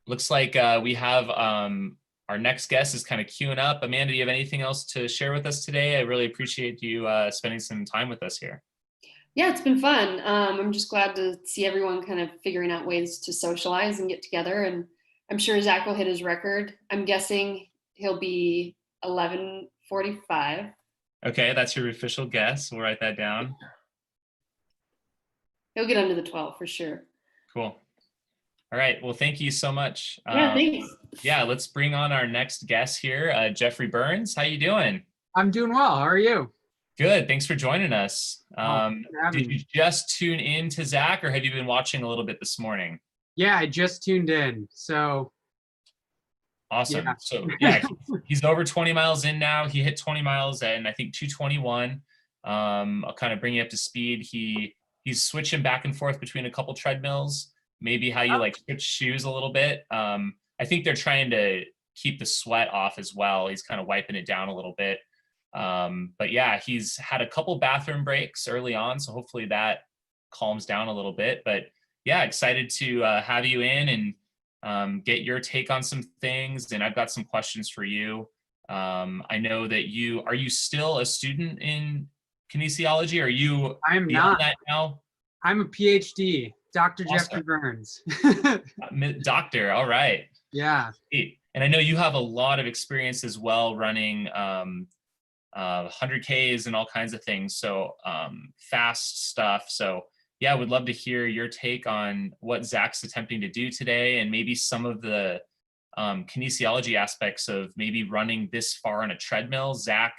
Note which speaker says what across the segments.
Speaker 1: Looks like we have our next guest is kind of queuing up. Amanda, do you have anything else to share with us today? I really appreciate you spending some time with us here.
Speaker 2: Yeah, it's been fun. I'm just glad to see everyone kind of figuring out ways to socialize and get together. And I'm sure Zach will hit his record. I'm guessing he'll be 11:45.
Speaker 1: Okay, that's your official guess. We'll write that down.
Speaker 2: He'll get under the 12 for sure.
Speaker 1: Cool. All right. Well, thank you so much.
Speaker 2: Yeah, thanks.
Speaker 1: Yeah, let's bring on our next guest here, Jeffrey Burns. How you doing?
Speaker 3: I'm doing well. How are you?
Speaker 1: Good. Thanks for joining us. Did you
Speaker 3: Me.
Speaker 1: just tune in to Zach, or have you been watching a little bit this morning?
Speaker 3: Yeah, I just tuned in. So
Speaker 1: Awesome.
Speaker 3: yeah.
Speaker 1: So yeah, he's over 20 miles in now. He hit 20 miles in, I think, 2:21. I'll kind of bring you up to speed. He's switching back and forth between a couple treadmills. Maybe how you like switch shoes a little bit. I think they're trying to keep the sweat off as well. He's kind of wiping it down a little bit. But yeah, he's had a couple bathroom breaks early on, so hopefully that calms down a little bit. But yeah, excited to have you in and get your take on some things. And I've got some questions for you. I know that are you still a student in kinesiology? Are you
Speaker 3: I am
Speaker 1: beyond
Speaker 3: not.
Speaker 1: that now?
Speaker 3: I'm a PhD, Dr.
Speaker 1: Awesome.
Speaker 3: Jeffrey Burns.
Speaker 1: Doctor, all right.
Speaker 3: Yeah.
Speaker 1: And I know you have a lot of experience as well running 100Ks and all kinds of things. So fast stuff. So yeah, I would love to hear your take on what Zach's attempting to do today, and maybe some of the kinesiology aspects of maybe running this far on a treadmill. Zach,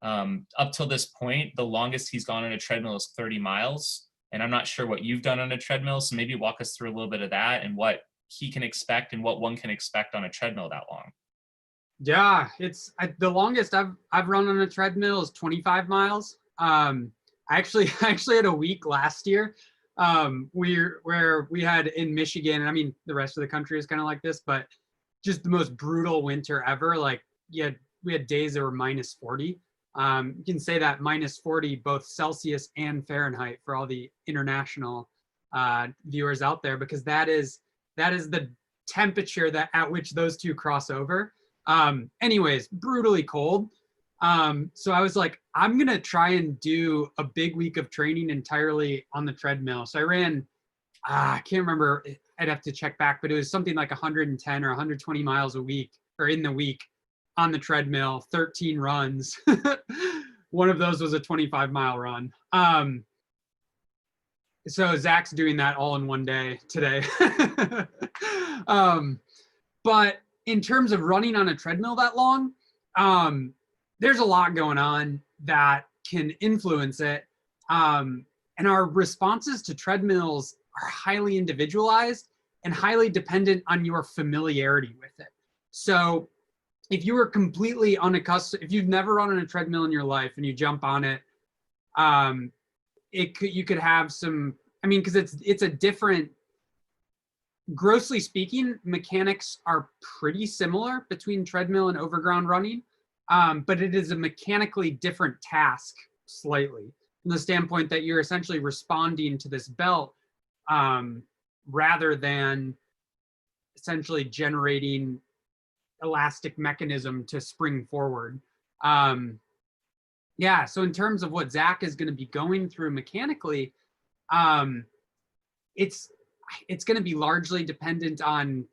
Speaker 1: up till this point, the longest he's gone on a treadmill is 30 miles. And I'm not sure what you've done on a treadmill. So maybe walk us through a little bit of that and what he can expect and what one can expect on a treadmill that long.
Speaker 3: Yeah, the longest I've run on a treadmill is 25 miles. I actually had a week last year where we had in Michigan, and I mean the rest of the country is kind of like this, but just the most brutal winter ever. Like we had days that were minus 40. You can say that minus 40 both Celsius and Fahrenheit for all the international viewers out there, because that is the temperature at which those two cross over. Anyways, brutally cold. So I was like, I'm gonna try and do a big week of training entirely on the treadmill. So I ran, I can't remember, I'd have to check back, but it was something like 110 or 120 miles a week, or in the week, on the treadmill, 13 runs. One of those was a 25-mile run. So Zach's doing that all in one day today. But in terms of running on a treadmill that long, there's a lot going on that can influence it. And our responses to treadmills are highly individualized and highly dependent on your familiarity with it. So if you were completely unaccustomed, if you've never run on a treadmill in your life and you jump on it, you could have some, I mean, because it's a different, grossly speaking, mechanics are pretty similar between treadmill and overground running, but it is a mechanically different task slightly, from the standpoint that you're essentially responding to this belt rather than essentially generating elastic mechanism to spring forward. Yeah, so in terms of what Zach is going to be going through mechanically, it's going to be largely dependent on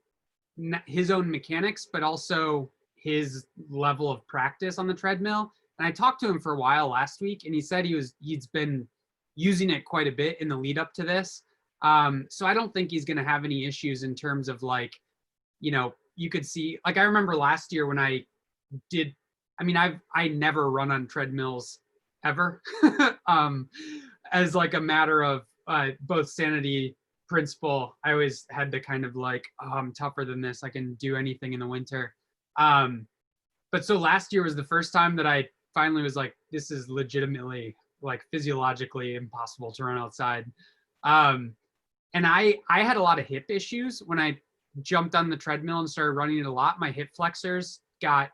Speaker 3: his own mechanics, but also his level of practice on the treadmill. And I talked to him for a while last week, and he said he's been using it quite a bit in the lead up to this. So I don't think he's going to have any issues in terms of, like, you know, you could see, like, I remember last year when I never run on treadmills ever, as like a matter of both sanity principle. I always had to kind of like, oh, I'm tougher than this. I can do anything in the winter. But so last year was the first time that I finally was like, this is legitimately, like, physiologically impossible to run outside. And I had a lot of hip issues when I jumped on the treadmill and started running it a lot. My hip flexors got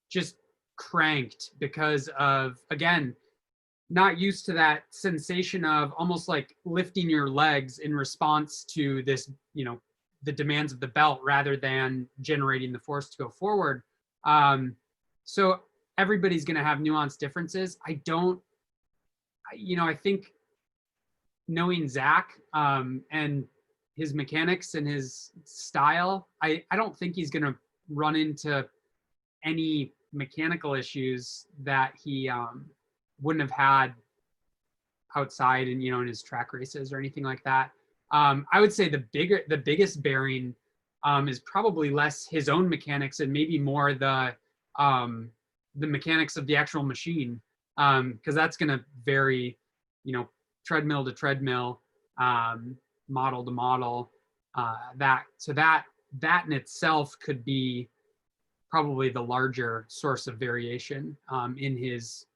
Speaker 3: just cranked because of, again, not used to that sensation of almost like lifting your legs in response to this, you know, the demands of the belt rather than generating the force to go forward. So everybody's going to have nuanced differences. I think knowing Zach and his mechanics and his style, I don't think he's going to run into any mechanical issues that he wouldn't have had outside and in his track races or anything like that. I would say the biggest bearing is probably less his own mechanics and maybe more the mechanics of the actual machine, because that's going to vary, treadmill to treadmill, model to model. That in itself could be probably the larger source of variation in his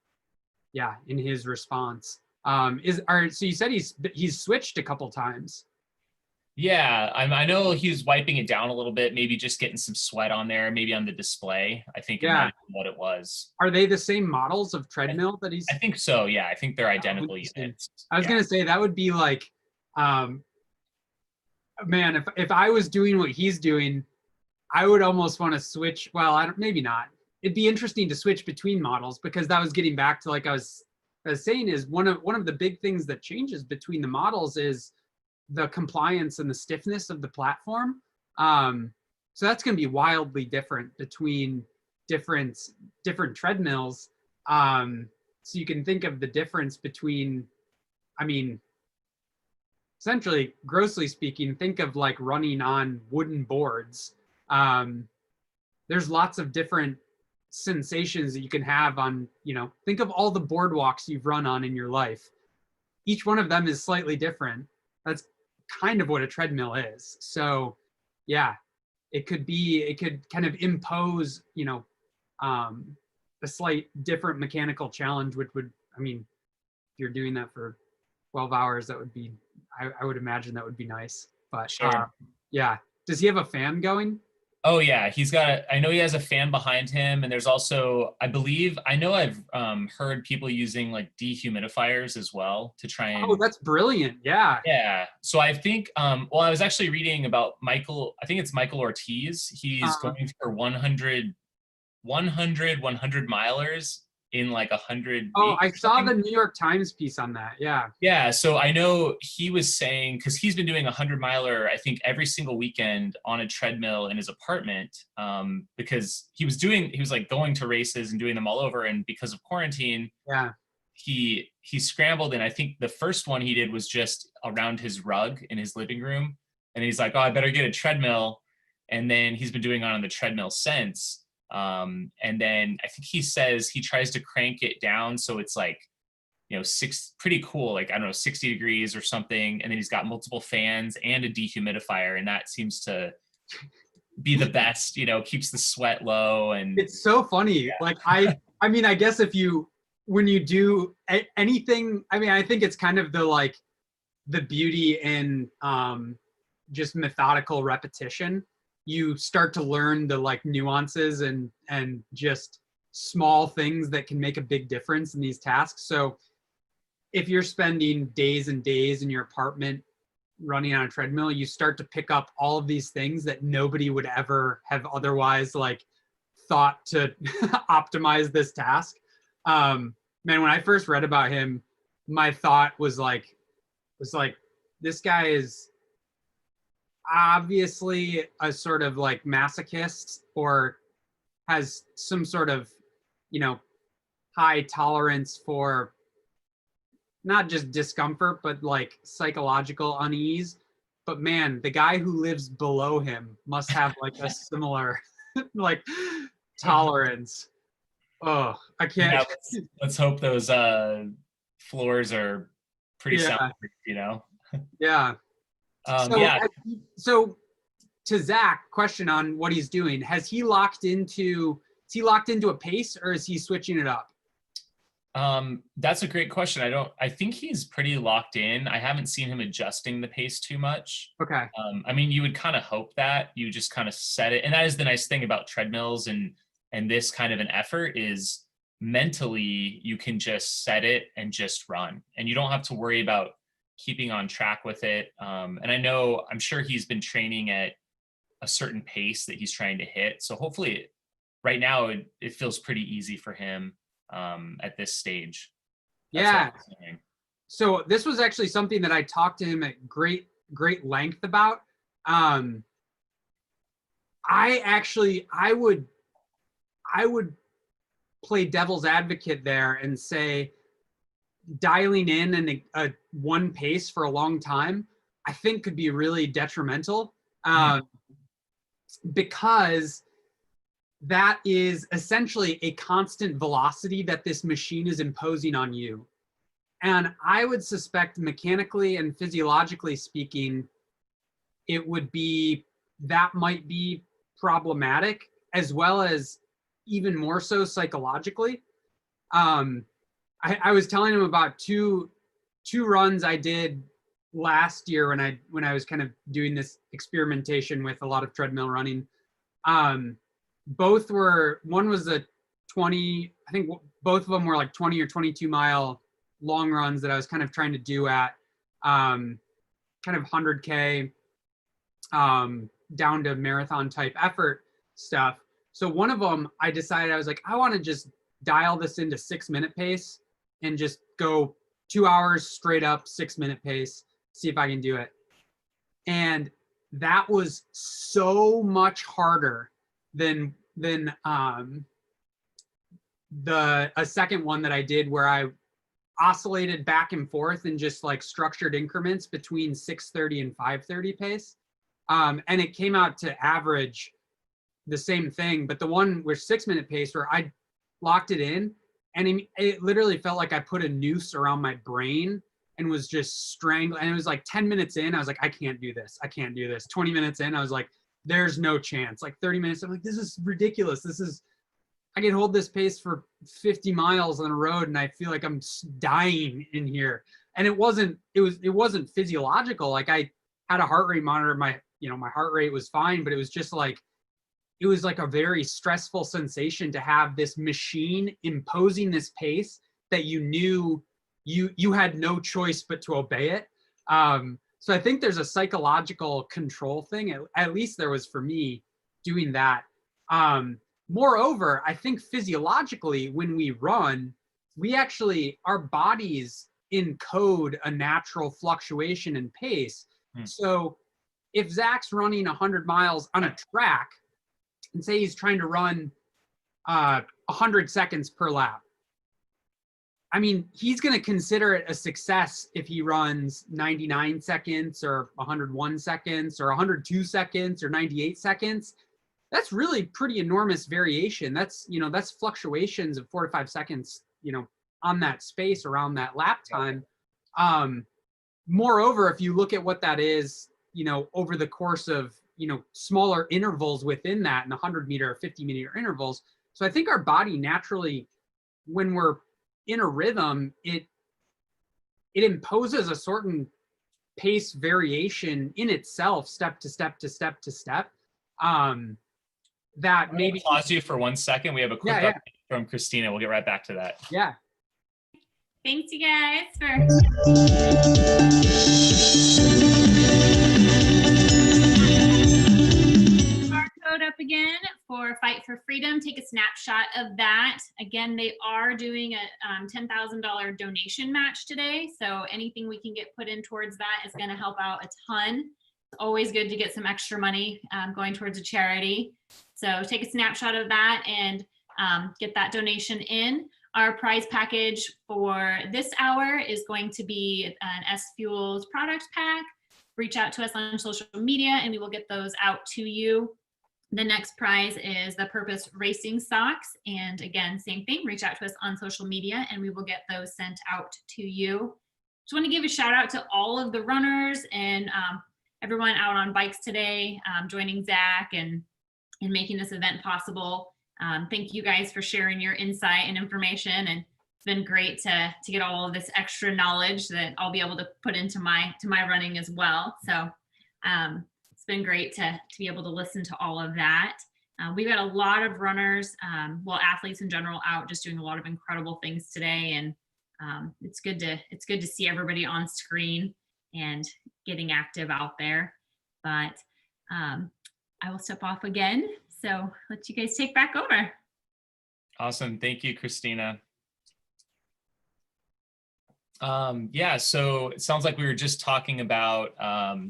Speaker 3: response. So you said he's switched a couple times.
Speaker 1: Yeah, I know he was wiping it down a little bit, maybe just getting some sweat on there, maybe on the display. I think it might have been what it was.
Speaker 3: Are they the same models of treadmill that he's?
Speaker 1: I think so. Yeah, I think they're identical units.
Speaker 3: I was gonna say that would be like, man, if I was doing what he's doing, I would almost want to switch. Well, maybe not. It'd be interesting to switch between models, because that was getting back to, like I was saying, is one of the big things that changes between the models is the compliance and the stiffness of the platform. So that's going to be wildly different between different treadmills. So you can think of the difference between, essentially, grossly speaking, think of like running on wooden boards. There's lots of different sensations that you can have on, think of all the boardwalks you've run on in your life. Each one of them is slightly different. That's kind of what a treadmill is. So yeah, it could kind of impose, a slight different mechanical challenge, which would, if you're doing that for 12 hours, that would be, I would imagine that would be nice. But
Speaker 1: sure.
Speaker 3: Yeah. Does he have a fan going?
Speaker 1: Oh yeah, I know he has a fan behind him, and there's also, I know I've heard people using like dehumidifiers as well to try and.
Speaker 3: Oh, that's brilliant. Yeah.
Speaker 1: Yeah. So I think, I was actually reading about Michael, I think it's Michael Ortiz. He's going for 100 milers in like 100
Speaker 3: Oh,
Speaker 1: weeks.
Speaker 3: I saw the New York Times piece on that. Yeah.
Speaker 1: Yeah. So I know he was saying, because he's been doing 100 miler, I think every single weekend on a treadmill in his apartment, because he was like going to races and doing them all over. And because of quarantine,
Speaker 3: yeah,
Speaker 1: he scrambled. And I think the first one he did was just around his rug in his living room. And he's like, oh, I better get a treadmill. And then he's been doing it on the treadmill since. And then I think he says he tries to crank it down so it's like, pretty cool, like, I don't know, 60 degrees or something. And then he's got multiple fans and a dehumidifier, and that seems to be the best, keeps the sweat low. And
Speaker 3: it's so funny. Yeah. Like I guess when you do anything, I think it's kind of the beauty in just methodical repetition. You start to learn the like nuances and just small things that can make a big difference in these tasks. So if you're spending days and days in your apartment running on a treadmill, you start to pick up all of these things that nobody would ever have otherwise like thought to optimize this task. Man, when I first read about him, my thought was like, this guy is obviously a sort of like masochist, or has some sort of, high tolerance for not just discomfort, but like psychological unease. But man, the guy who lives below him must have like a similar like tolerance. Oh, I can't.
Speaker 1: Yeah, let's hope those floors are pretty soundproof,
Speaker 3: Yeah.
Speaker 1: Yeah.
Speaker 3: So to Zach, question on what he's doing. Is he locked into a pace, or is he switching it up?
Speaker 1: That's a great question. I think he's pretty locked in. I haven't seen him adjusting the pace too much.
Speaker 3: Okay.
Speaker 1: You would kind of hope that you just kind of set it. And that is the nice thing about treadmills and this kind of an effort is mentally you can just set it and just run. And you don't have to worry about keeping on track with it. And I'm sure he's been training at a certain pace that he's trying to hit. So hopefully right now it feels pretty easy for him at this stage.
Speaker 3: Yeah. So this was actually something that I talked to him at great length about. I would play devil's advocate there and say dialing in and a one pace for a long time, I think could be really detrimental, because that is essentially a constant velocity that this machine is imposing on you. And I would suspect mechanically and physiologically speaking, that might be problematic, as well as even more so psychologically. I was telling him about two runs I did last year when I was kind of doing this experimentation with a lot of treadmill running. One was a 20, I think both of them were like 20 or 22 mile long runs that I was kind of trying to do at kind of 100K down to marathon type effort stuff. So one of them, I decided, I was like, I want to just dial this into 6-minute pace and just go 2 hours straight up 6-minute pace, see if I can do it. And that was so much harder than a second one that I did where I oscillated back and forth in just like structured increments between 6:30 and 5:30 pace. And it came out to average the same thing, but the one with 6-minute pace where I locked it in, and it literally felt like I put a noose around my brain and was just strangling. And it was like 10 minutes in, I was like, I can't do this. 20 minutes in, I was like, there's no chance. Like 30 minutes, I'm like, this is ridiculous. I can hold this pace for 50 miles on the road and I feel like I'm dying in here. And it wasn't physiological. Like I had a heart rate monitor, my heart rate was fine, but it was just like, it was like a very stressful sensation to have this machine imposing this pace that you knew you had no choice but to obey it. So I think there's a psychological control thing, at least there was for me doing that. Moreover, I think physiologically when we run, our bodies encode a natural fluctuation in pace. So if Zach's running 100 miles on a track, and say he's trying to run 100 seconds per lap, I mean, he's going to consider it a success if he runs 99 seconds or 101 seconds or 102 seconds or 98 seconds. That's really pretty enormous variation. That's fluctuations of 4 to 5 seconds, on that space around that lap time. Moreover, if you look at what that is, over the course of, smaller intervals within that, in the 100-meter or 50-meter intervals. So I think our body naturally, when we're in a rhythm, it imposes a certain pace variation in itself, step to step to step to step. That maybe
Speaker 1: pause you for 1 second. We have a quick update from Christina. We'll get right back to that.
Speaker 3: Yeah.
Speaker 4: Thanks, you guys, for code up again for Fight for Freedom. Take a snapshot of that. Again, they are doing a $10,000 donation match today. So anything we can get put in towards that is going to help out a ton. It's always good to get some extra money going towards a charity. So take a snapshot of that and get that donation in. Our prize package for this hour is going to be an SFuels product pack. Reach out to us on social media and we will get those out to you. The next prize is the Purpose Racing socks. And again, same thing, reach out to us on social media and we will get those sent out to you. Just want to give a shout out to all of the runners and everyone out on bikes today, joining Zach and making this event possible. Thank you guys for sharing your insight and information. And it's been great to get all of this extra knowledge that I'll be able to put into my running as well. So it's been great to be able to listen to all of that. We've got a lot of runners, athletes in general, out just doing a lot of incredible things today. And it's good to see everybody on screen. and getting active out there. But I will step off again. So let you guys take back over.
Speaker 1: Awesome. Thank you, Christina. Yeah, so it sounds like we were just talking about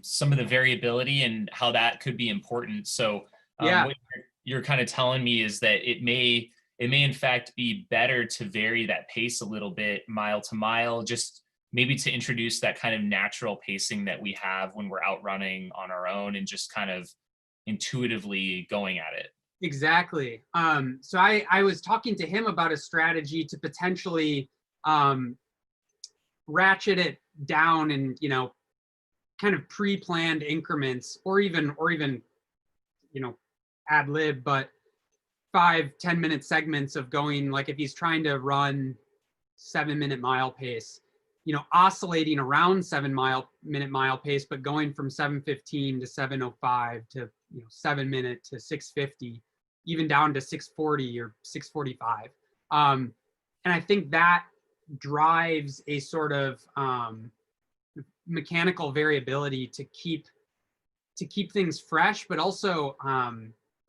Speaker 1: some of the variability and how that could be important. So
Speaker 3: Yeah.
Speaker 1: what you're kind of telling me is that it may in fact be better to vary that pace a little bit mile to mile, just maybe to introduce that kind of natural pacing that we have when we're out running on our own and just kind of intuitively going at it.
Speaker 3: Exactly. So I was talking to him about a strategy to potentially ratchet it down in, you know, kind of pre-planned increments, or even, you know, ad lib, but 5-10 minute segments of going, like if he's trying to run 7-minute mile pace, you know, oscillating around 7-minute mile pace, but going from 7:15 to 7:05 to, you know, 7-minute to 6:50, even down to 6:40 or 6:45. And I think that drives a sort of mechanical variability to keep things fresh, but also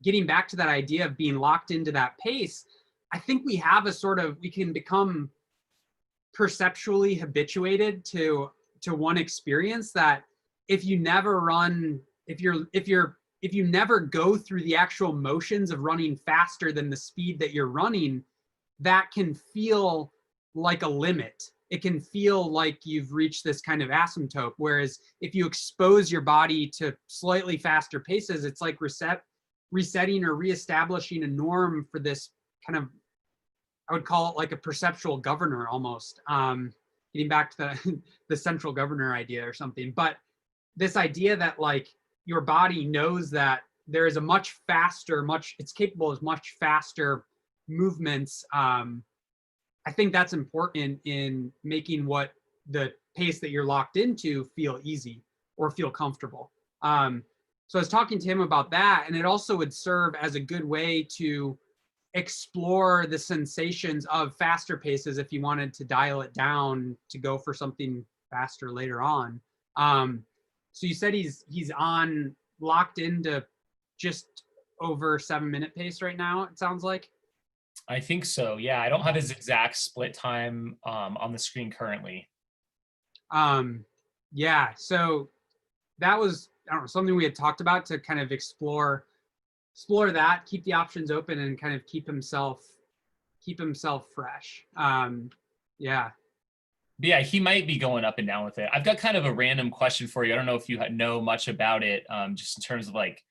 Speaker 3: getting back to that idea of being locked into that pace. I think we have a sort of, we can become perceptually habituated to one experience that if you never run, if you never go through the actual motions of running faster than the speed that you're running, that can feel like a limit. It can feel like you've reached this kind of asymptote. Whereas if you expose your body to slightly faster paces, it's like resetting or reestablishing a norm for this kind of, I would call it like a perceptual governor almost. Getting back to the central governor idea or something. But this idea that like your body knows that there is a much faster, it's capable of much faster movements. I think that's important in making what the pace that you're locked into feel easy or feel comfortable. So I was talking to him about that, and it also would serve as a good way to explore the sensations of faster paces if you wanted to dial it down to go for something faster later on. So you said he's locked into just over 7-minute pace right now, it sounds like.
Speaker 1: I think so. Yeah, I don't have his exact split time on the screen currently.
Speaker 3: Yeah, so that was, I don't know, something we had talked about to kind of explore that, keep the options open, and kind of keep himself fresh. Yeah.
Speaker 1: But yeah, he might be going up and down with it. I've got kind of a random question for you. I don't know if you know much about it, just in terms of like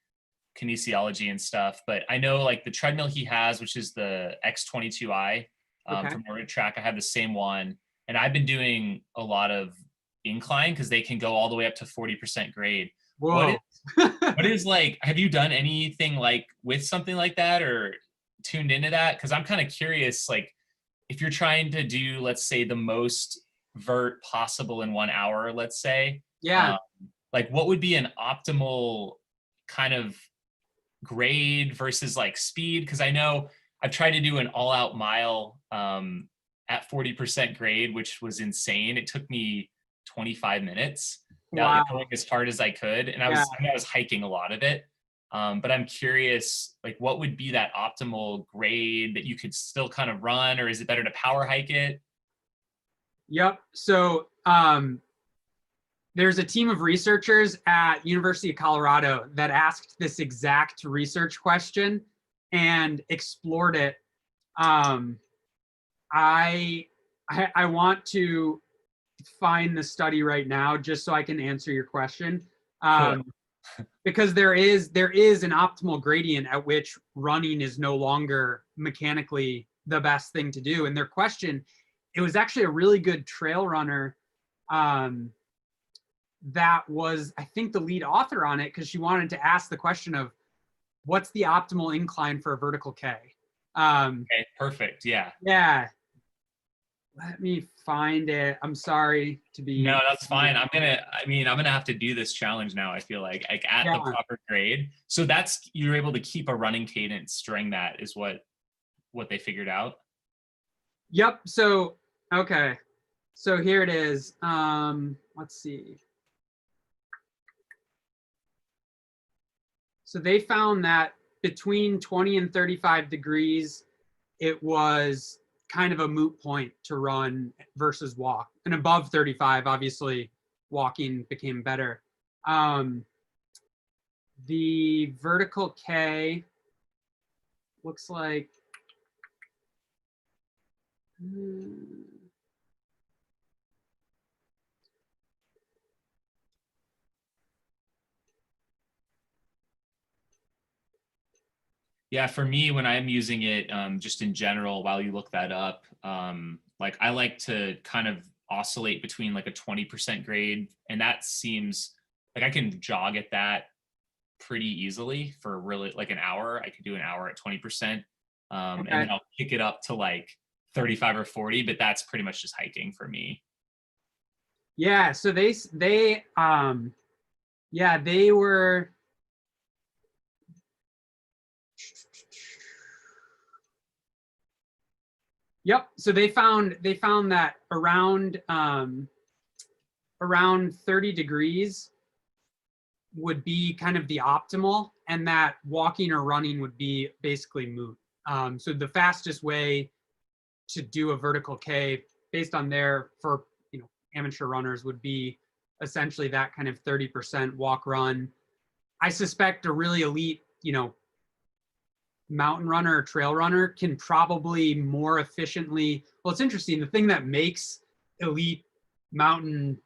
Speaker 1: kinesiology and stuff, but I know like the treadmill he has, which is the X22i from Nordic Track. I have the same one, and I've been doing a lot of incline because they can go all the way up to 40% grade.
Speaker 3: Whoa.
Speaker 1: What is like, have you done anything like with something like that or tuned into that? Because I'm kind of curious, like if you're trying to do, let's say, the most vert possible in 1 hour, let's say,
Speaker 3: yeah,
Speaker 1: like what would be an optimal kind of grade versus like speed? Because I know I've tried to do an all-out mile at 40% grade, which was insane. It took me 25 minutes.
Speaker 3: wow.
Speaker 1: Going as hard as I could, and I was hiking a lot of it. But I'm curious, like, what would be that optimal grade that you could still kind of run, or is it better to power hike it?
Speaker 3: Yep. So there's a team of researchers at University of Colorado that asked this exact research question and explored it. I want to find the study right now just so I can answer your question.
Speaker 1: Cool.
Speaker 3: Because there is an optimal gradient at which running is no longer mechanically the best thing to do. And their question, it was actually a really good trail runner that was, I think, the lead author on it, because she wanted to ask the question of what's the optimal incline for a vertical K.
Speaker 1: Okay, perfect. Yeah.
Speaker 3: Yeah. Let me find it. I'm sorry to be.
Speaker 1: No, that's fine. I'm gonna have to do this challenge now. I feel like at the proper grade. So you're able to keep a running cadence during that is what they figured out.
Speaker 3: Yep. So, okay. So here it is. Let's see. So they found that between 20 and 35 degrees, it was kind of a moot point to run versus walk. And above 35, obviously, walking became better. The vertical K looks like,
Speaker 1: Yeah, for me, when I'm using it, just in general, while you look that up, like I like to kind of oscillate between like a 20% grade, and that seems like I can jog at that pretty easily for really like an hour. I could do an hour at 20%, and then I'll kick it up to like 35 or 40, but that's pretty much just hiking for me.
Speaker 3: Yeah, so they were. Yep. So they found that around 30 degrees would be kind of the optimal, and that walking or running would be basically moot. So the fastest way to do a vertical K based on for amateur runners would be essentially that kind of 30% walk run. I suspect a really elite, mountain runner or trail runner can probably more efficiently. Well, it's interesting. The thing that makes elite mountain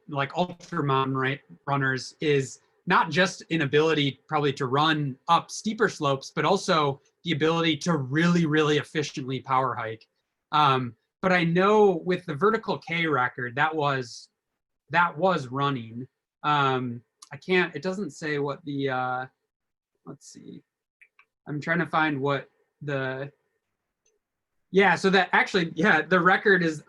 Speaker 3: like ultra mountain runners is not just an ability probably to run up steeper slopes, but also the ability to really, really efficiently power hike. But I know with the vertical K record, that was running. It doesn't say what the, let's see. I'm trying to find what so that actually, the record is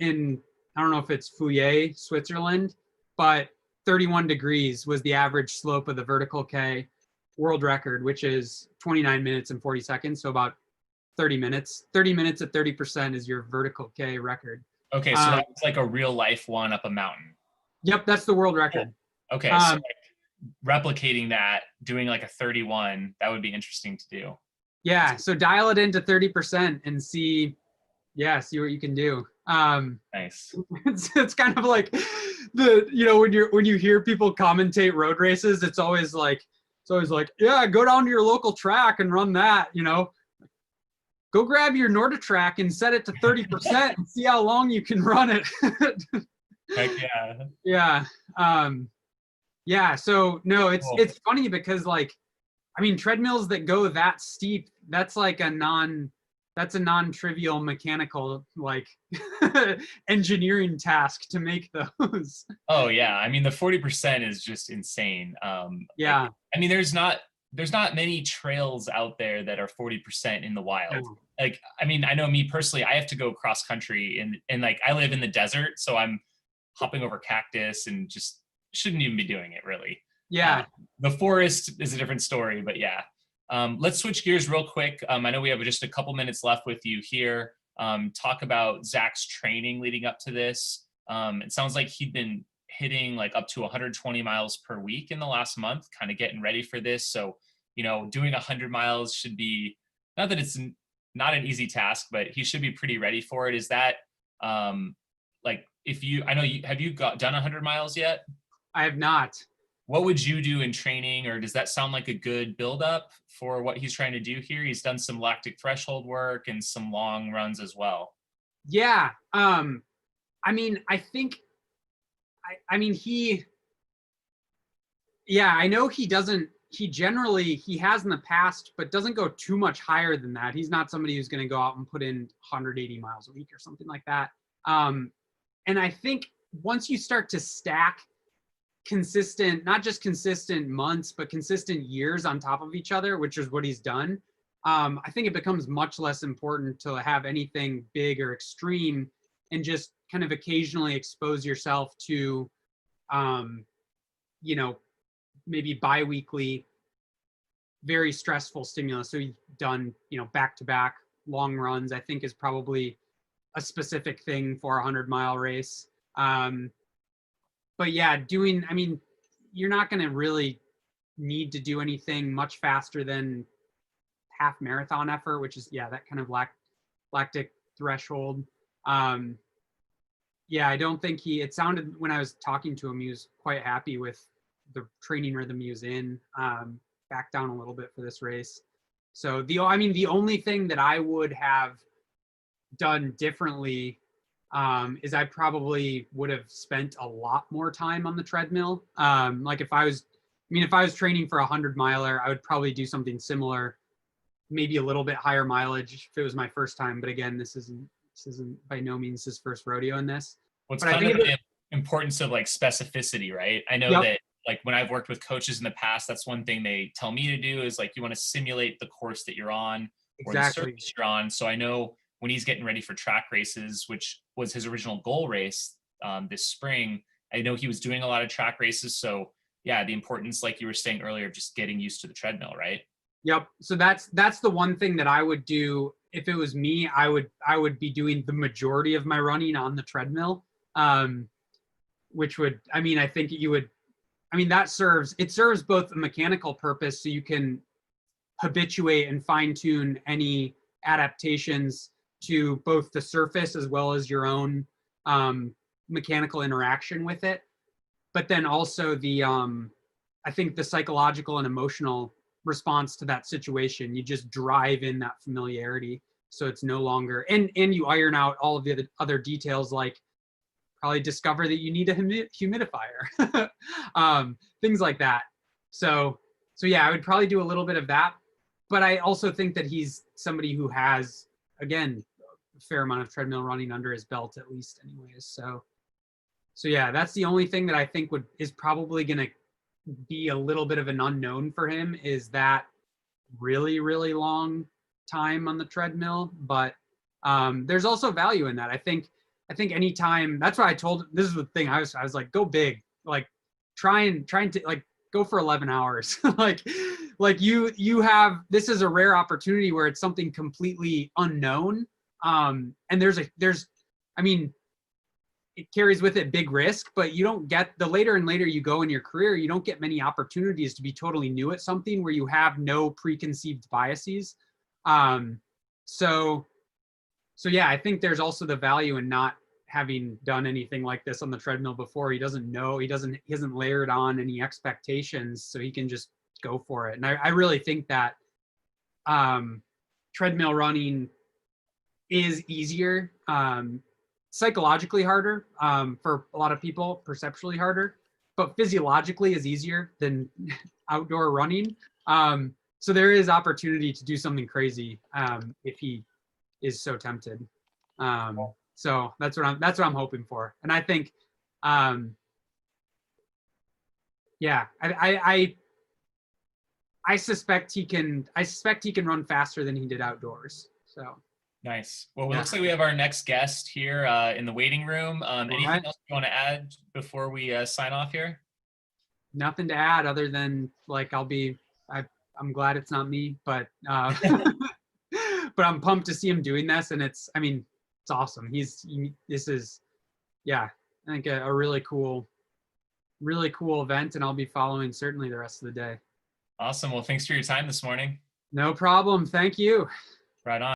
Speaker 3: in I don't know if it's Fouillé, Switzerland, but 31 degrees was the average slope of the vertical K world record, which is 29 minutes and 40 seconds. So about 30 minutes. 30 minutes at 30% is your vertical K record.
Speaker 1: Okay, so that's like a real life one up a mountain.
Speaker 3: Yep, that's the world record.
Speaker 1: Okay, so like replicating that, doing like a 31, that would be interesting to do.
Speaker 3: Yeah, so dial it into 30% and see what you can do.
Speaker 1: Nice.
Speaker 3: It's kind of like when you hear people commentate road races, it's always like, yeah, go down to your local track and run that, Go grab your Nordic Track and set it to 30% and see how long you can run it.
Speaker 1: Heck yeah.
Speaker 3: Yeah. So no,
Speaker 1: Cool.
Speaker 3: It's funny because treadmills that go that steep, that's like a non-trivial mechanical engineering task to make those.
Speaker 1: Oh yeah. The 40% is just insane.
Speaker 3: Yeah.
Speaker 1: There's not many trails out there that are 40% in the wild.
Speaker 3: No.
Speaker 1: I know me personally, I have to go cross country and I live in the desert, so I'm hopping over cactus and just shouldn't even be doing it really.
Speaker 3: Yeah.
Speaker 1: The forest is a different story, but yeah. Let's switch gears real quick. I know we have just a couple minutes left with you here. Talk about Zach's training leading up to this. It sounds like he'd been hitting like up to 120 miles per week in the last month, kind of getting ready for this. So, doing 100 miles should be, not that it's not an easy task, but he should be pretty ready for it. Is that have you done 100 miles yet?
Speaker 3: I have not.
Speaker 1: What would you do in training, or does that sound like a good buildup for what he's trying to do here? He's done some lactic threshold work and some long runs as well.
Speaker 3: Yeah. I know he has in the past, but doesn't go too much higher than that. He's not somebody who's going to go out and put in 180 miles a week or something like that. And I think once you start to stack consistent, not just consistent months, but consistent years on top of each other, which is what he's done, I think it becomes much less important to have anything big or extreme and just kind of occasionally expose yourself to, maybe bi-weekly, very stressful stimulus. So you've done, back-to-back long runs, I think is probably a specific thing for a 100-mile race. But yeah, you're not going to really need to do anything much faster than half marathon effort, which is, yeah, that kind of lactic threshold. Yeah, I don't think it sounded when I was talking to him, he was quite happy with the training rhythm he was in, back down a little bit for this race. So the only thing that I would have done differently is I probably would have spent a lot more time on the treadmill. Like if I was training for a 100-miler, I would probably do something similar, maybe a little bit higher mileage if it was my first time. But again, this isn't by no means his first rodeo in this.
Speaker 1: What's
Speaker 3: But
Speaker 1: kind of the importance of like specificity, right? I know that like when I've worked with coaches in the past, that's one thing they tell me to do is like you want to simulate the course that you're on or the surface you're on. So I know when he's getting ready for track races, which was his original goal race this spring, I know he was doing a lot of track races. So yeah, the importance, like you were saying earlier, of just getting used to the treadmill, right?
Speaker 3: Yep. So that's the one thing that I would do if it was me. I would be doing the majority of my running on the treadmill, which would, I think you would, that serves both a mechanical purpose, so you can habituate and fine tune any adaptations to both the surface as well as your own mechanical interaction with it. But then also the, I think the psychological and emotional response to that situation, you just drive in that familiarity. So it's no longer, and you iron out all of the other details, like probably discover that you need a humidifier, things like that. So yeah, I would probably do a little bit of that. But I also think that he's somebody who has, again, a fair amount of treadmill running under his belt, at least anyways. So yeah, that's the only thing that I think is probably going to be a little bit of an unknown for him, is that really, really long time on the treadmill. But there's also value in that. I think anytime, that's what I told him. This is the thing. I was like, go big, like trying to like go for 11 hours. like you have, this is a rare opportunity where it's something completely unknown. And it carries with it big risk, but you don't get, the later and later you go in your career, you don't get many opportunities to be totally new at something where you have no preconceived biases. So yeah, I think there's also the value in not having done anything like this on the treadmill before. He doesn't know, he hasn't layered on any expectations, so he can just go for it. And I really think that treadmill running is easier, psychologically harder for a lot of people, perceptually harder, but physiologically is easier than outdoor running. So there is opportunity to do something crazy if he is so tempted. So that's what I'm hoping for. And I think, yeah, I suspect he can run faster than he did outdoors. So.
Speaker 1: Nice. Well, it looks like we have our next guest here in the waiting room. Anything else you want to add before we sign off here?
Speaker 3: Nothing to add other than like I'm glad it's not me, but but I'm pumped to see him doing this, and it's awesome. This is, yeah, I think a really cool event, and I'll be following certainly the rest of the day.
Speaker 1: Awesome. Well, thanks for your time this morning.
Speaker 3: No problem. Thank you.
Speaker 1: Right on.